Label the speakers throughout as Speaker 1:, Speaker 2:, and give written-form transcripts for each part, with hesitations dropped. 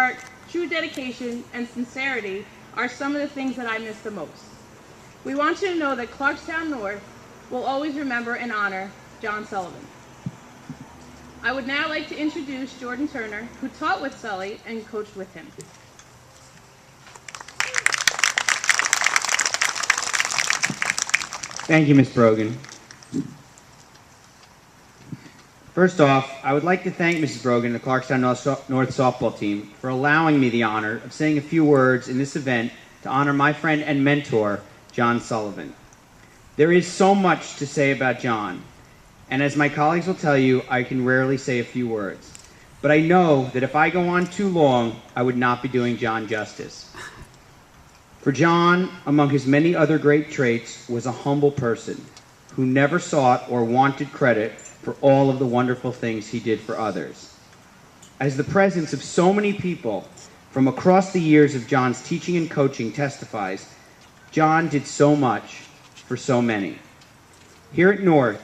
Speaker 1: heart, true dedication, and sincerity are some of the things that I miss the most. We want you to know that Clarkstown North will always remember and honor John Sullivan. I would now like to introduce Jordan Turner, who taught with Sully and coached with him.
Speaker 2: Thank you, Ms. Brogan. First off, I would like to thank Mrs. Brogan and the Clarkstown North softball team for allowing me the honor of saying a few words in this event to honor my friend and mentor, John Sullivan. There is so much to say about John, and as my colleagues will tell you, I can rarely say a few words. But I know that if I go on too long, I would not be doing John justice. For John, among his many other great traits, was a humble person who never sought or wanted credit for all of the wonderful things he did for others. As the presence of so many people from across the years of John's teaching and coaching testifies, John did so much for so many. Here at North,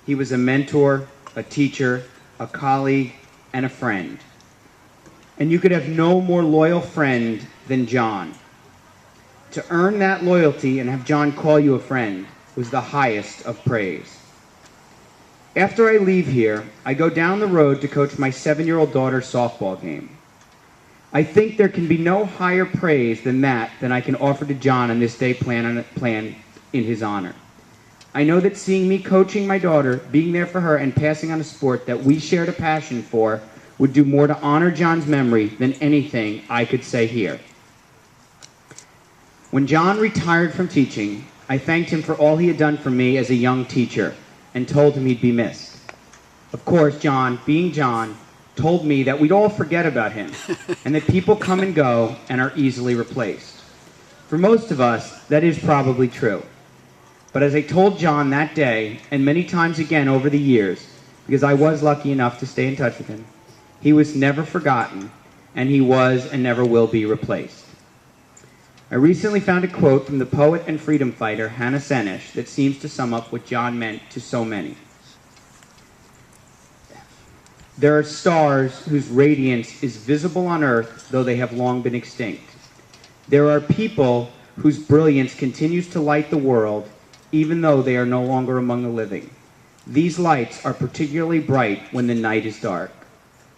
Speaker 2: he was a mentor, a teacher, a colleague, and a friend. And you could have no more loyal friend than John. To earn that loyalty and have John call you a friend was the highest of praise. After I leave here, I go down the road to coach my 7-year-old daughter's softball game. I think there can be no higher praise than that I can offer to John on this day planned in his honor. I know that seeing me coaching my daughter, being there for her, and passing on a sport that we shared a passion for would do more to honor John's memory than anything I could say here. When John retired from teaching, I thanked him for all he had done for me as a young teacher and told him he'd be missed. Of course, John, being John, told me that we'd all forget about him and that people come and go and are easily replaced. For most of us, that is probably true. But as I told John that day, and many times again over the years, because I was lucky enough to stay in touch with him, he was never forgotten, and he was and never will be replaced. I recently found a quote from the poet and freedom fighter Hannah Senesh that seems to sum up what John meant to so many. There are stars whose radiance is visible on earth, though they have long been extinct. There are people whose brilliance continues to light the world, even though they are no longer among the living. These lights are particularly bright when the night is dark.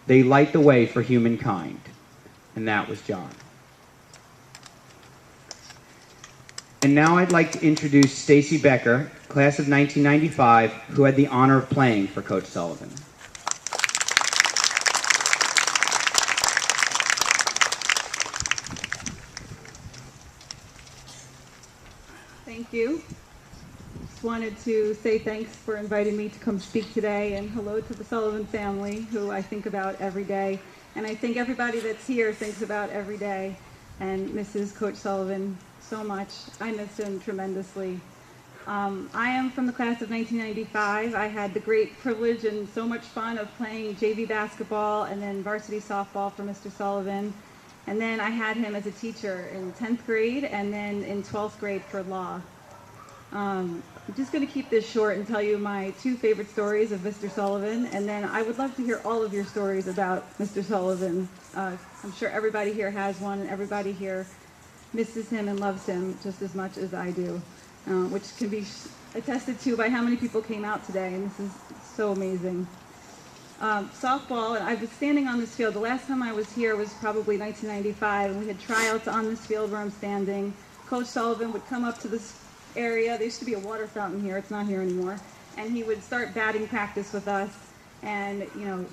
Speaker 2: They light the way for humankind. And that was John. And now I'd like to introduce Stacy Becker, class of 1995, who had the honor of playing for Coach Sullivan.
Speaker 3: Thank you. Just wanted to say thanks for inviting me to come speak today, and hello to the Sullivan family, who I think about every day. And I think everybody that's here thinks about every day and misses Coach Sullivan so much. I miss him tremendously. I am from the class of 1995. I had the great privilege and so much fun of playing JV basketball and then varsity softball for Mr. Sullivan. And then I had him as a teacher in 10th grade and then in 12th grade for law. I'm just going to keep this short and tell you my 2 favorite stories of Mr. Sullivan, and then I would love to hear all of your stories about Mr. Sullivan. I'm sure everybody here has one, and everybody here misses him and loves him just as much as I do, which can be attested to by how many people came out today, and this is so amazing. Softball, and I was standing on this field. The last time I was here was probably 1995, and we had tryouts on this field where I'm standing. Coach Sullivan would come up to this area. There used to be a water fountain here. It's not here anymore. And he would start batting practice with us. And, you know,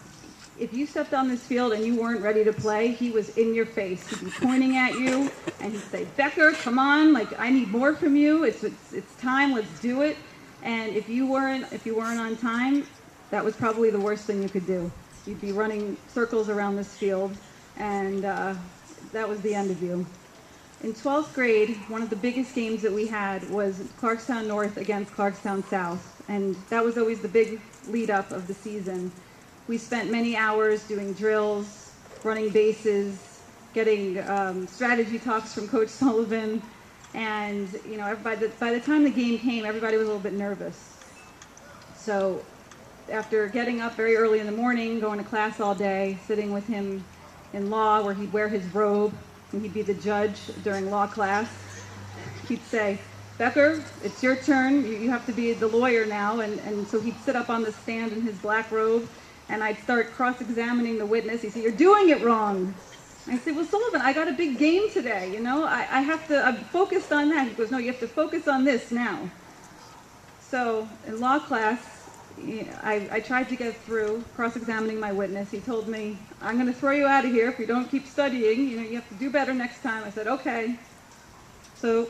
Speaker 3: if you stepped on this field and you weren't ready to play, he was in your face. He'd be pointing at you, and he'd say, "Becker, come on, like, I need more from you. It's time, let's do it." And if you weren't on time, that was probably the worst thing you could do. You'd be running circles around this field, and that was the end of you. In 12th grade, one of the biggest games that we had was Clarkstown North against Clarkstown South, and that was always the big lead up of the season. We spent many hours doing drills, running bases, getting strategy talks from Coach Sullivan, and you know, by the time the game came, everybody was a little bit nervous. So after getting up very early in the morning, going to class all day, sitting with him in law where he'd wear his robe and he'd be the judge during law class. He'd say, "Becker, it's your turn. You have to be the lawyer now." And so he'd sit up on the stand in his black robe, and I'd start cross-examining the witness. He'd say, "You're doing it wrong." I said, "Well, Sullivan, I got a big game today, you know. I'm focused on that." He goes, "No, you have to focus on this now." So in law class, I tried to get through cross-examining my witness. He told me, "I'm going to throw you out of here if you don't keep studying. You have to do better next time." I said, "Okay." So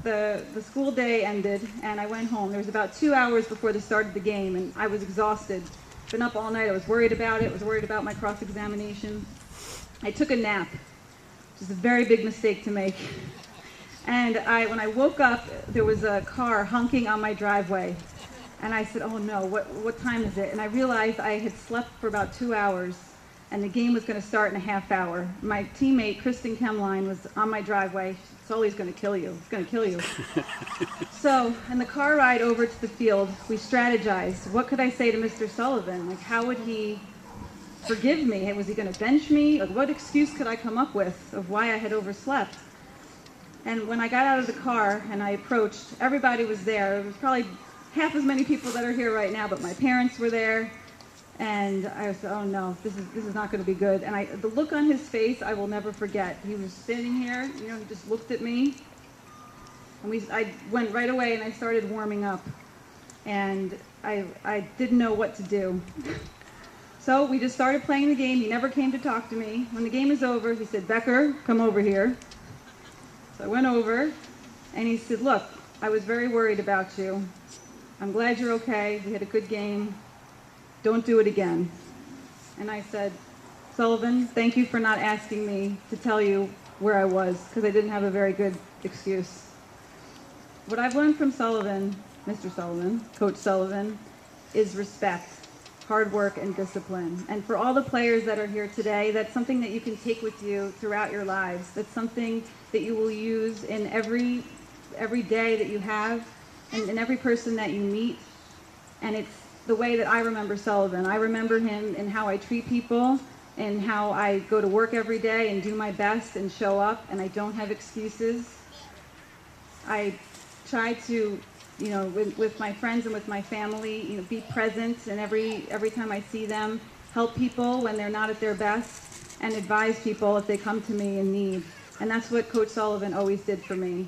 Speaker 3: the school day ended, and I went home. There was about 2 hours before the start of the game, and I was exhausted. Been up all night. I was worried about it. I was worried about my cross-examination. I took a nap, which is a very big mistake to make. And when I woke up, there was a car honking on my driveway. And I said, "Oh no, what time is it?" And I realized I had slept for about 2 hours, and the game was going to start in a half hour. My teammate, Kristen Kemline, was on my driveway. She said, "Sully's going to kill you. He's going to kill you." So, in the car ride over to the field, we strategized. What could I say to Mr. Sullivan? Like, how would he forgive me? Was he going to bench me? Like, what excuse could I come up with of why I had overslept? And when I got out of the car and I approached, everybody was there. It was probably half as many people that are here right now, but my parents were there. And I said, "Oh no, this is not going to be good." And the look on his face, I will never forget. He was standing here, he just looked at me. And I went right away and I started warming up. And I didn't know what to do. So we just started playing the game. He never came to talk to me. When the game is over, he said, "Becker, come over here." So I went over, and he said, "Look, I was very worried about you. I'm glad you're okay. We had a good game. Don't do it again." And I said, "Sullivan, thank you for not asking me to tell you where I was, because I didn't have a very good excuse." What I've learned from Sullivan, Mr. Sullivan, Coach Sullivan, is respect, hard work, and discipline. And for all the players that are here today, that's something that you can take with you throughout your lives. That's something that you will use in every day that you have, and in every person that you meet. And it's the way that I remember Sullivan. I remember him in how I treat people, and how I go to work every day and do my best and show up, and I don't have excuses. I try to, with my friends and with my family, be present, and every time I see them, help people when they're not at their best, and advise people if they come to me in need. And that's what Coach Sullivan always did for me.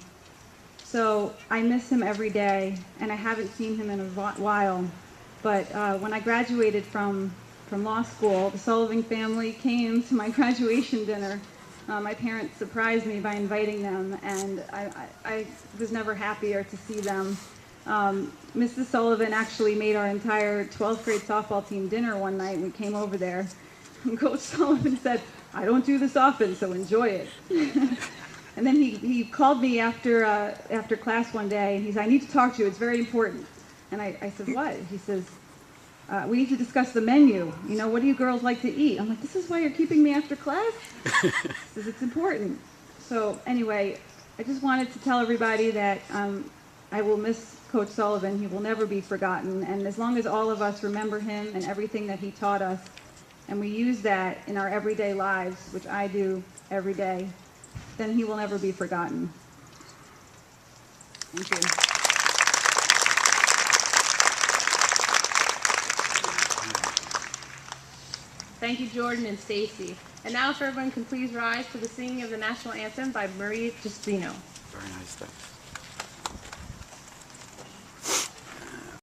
Speaker 3: So I miss him every day, and I haven't seen him in a while. But when I graduated from law school, the Sullivan family came to my graduation dinner. My parents surprised me by inviting them, and I was never happier to see them. Mrs. Sullivan actually made our entire 12th grade softball team dinner one night when we came over there. And Coach Sullivan said, "I don't do this often, so enjoy it." And then he called me after class one day, and he said, "I need to talk to you. It's very important." And I said, "What?" He says, "We need to discuss the menu. What do you girls like to eat?" I'm like, "This is why you're keeping me after class?" He says, "It's important." So anyway, I just wanted to tell everybody that I will miss Coach Sullivan. He will never be forgotten. And as long as all of us remember him and everything that he taught us, and we use that in our everyday lives, which I do every day, then he will never be forgotten. Thank you.
Speaker 1: Thank you, Jordan and Stacy. And now if everyone can please rise to the singing of the national anthem by Marie Giustino.
Speaker 4: Very nice stuff.